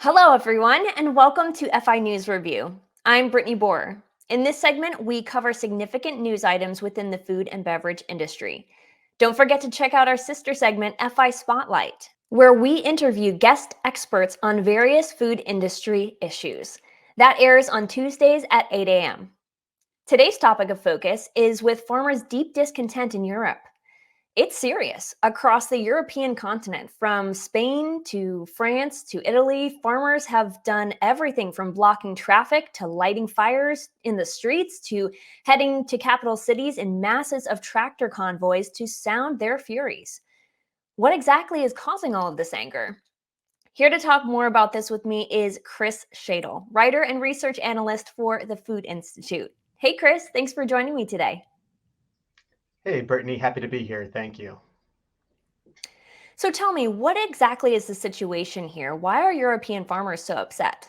Hello, everyone, and welcome to FI News Review. I'm 𝗟𝗶𝗱𝗲. In this segment, we cover significant news items within the food and beverage industry. Don't forget to check out our sister segment, FI Spotlight, where we interview guest experts on various food industry issues. That airs on Tuesdays at 8 a.m. Today's topic of focus is with farmers' deep discontent in Europe. It's serious. Across the European continent, from Spain to France to Italy, farmers have done everything from blocking traffic to lighting fires in the streets to heading to capital cities in masses of tractor convoys to sound their furies. What exactly is causing all of this anger? Here to talk more about this with me is Chris Shadle, writer and research analyst for the Food Institute. Hey, Chris, thanks for joining me today. Hey, Brittany, happy to be here. Thank you. So tell me, what exactly is the situation here? Why are European farmers so upset?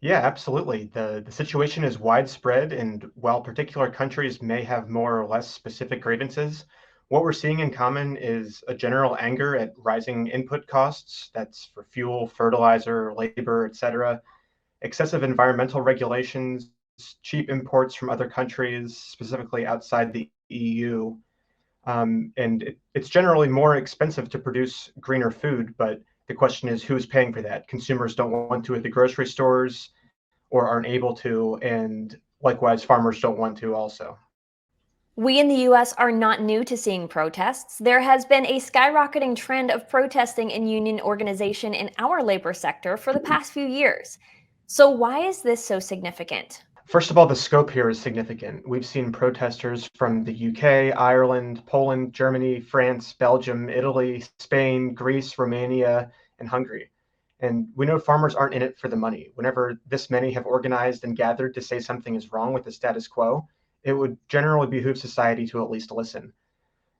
Yeah, absolutely. The situation is widespread, and while particular countries may have more or less specific grievances, what we're seeing in common is a general anger at rising input costs. That's for fuel, fertilizer, labor, etc., excessive environmental regulations, cheap imports from other countries, specifically outside the EU. And it's generally more expensive to produce greener food, but the question is who's paying for that? Consumers don't want to at the grocery stores or aren't able to, and likewise, farmers don't want to also. We in the US are not new to seeing protests. There has been a skyrocketing trend of protesting and union organization in our labor sector for the past few years. So why is this so significant? First of all, the scope here is significant. We've seen protesters from the UK, Ireland, Poland, Germany, France, Belgium, Italy, Spain, Greece, Romania, and Hungary. And we know farmers aren't in it for the money. Whenever this many have organized and gathered to say something is wrong with the status quo, it would generally behoove society to at least listen.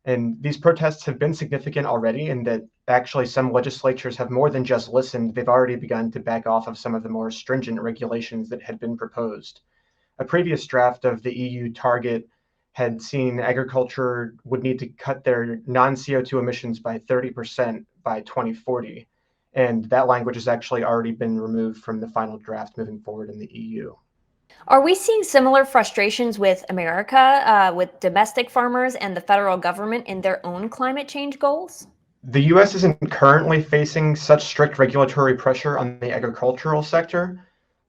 And these protests have been significant already, in that actually some legislatures have more than just listened. They've already begun to back off of some of the more stringent regulations that had been proposed. A previous draft of the EU target had seen agriculture would need to cut their non-CO2 emissions by 30% by 2040. And that language has actually already been removed from the final draft moving forward in the EU. Are we seeing similar frustrations with America, with domestic farmers and the federal government in their own climate change goals? The US isn't currently facing such strict regulatory pressure on the agricultural sector,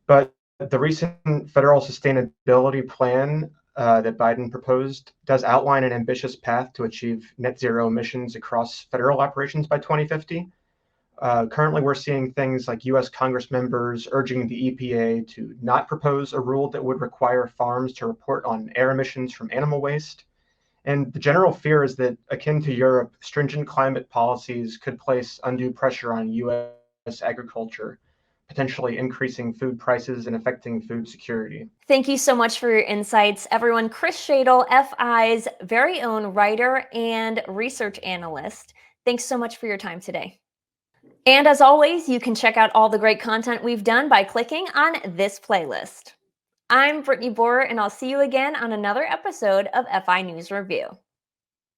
but the recent federal sustainability plan that Biden proposed does outline an ambitious path to achieve net zero emissions across federal operations by 2050. Currently, we're seeing things like US Congress members urging the EPA to not propose a rule that would require farms to report on air emissions from animal waste. And the general fear is that, akin to Europe, stringent climate policies could place undue pressure on US agriculture, potentially increasing food prices and affecting food security. Thank you so much for your insights, everyone. Chris Shadle, FI's very own writer and research analyst. Thanks so much for your time today. And as always, you can check out all the great content we've done by clicking on this playlist. I'm 𝗟𝗏𝗂𝗏𝗏, and I'll see you again on another episode of FI News Review.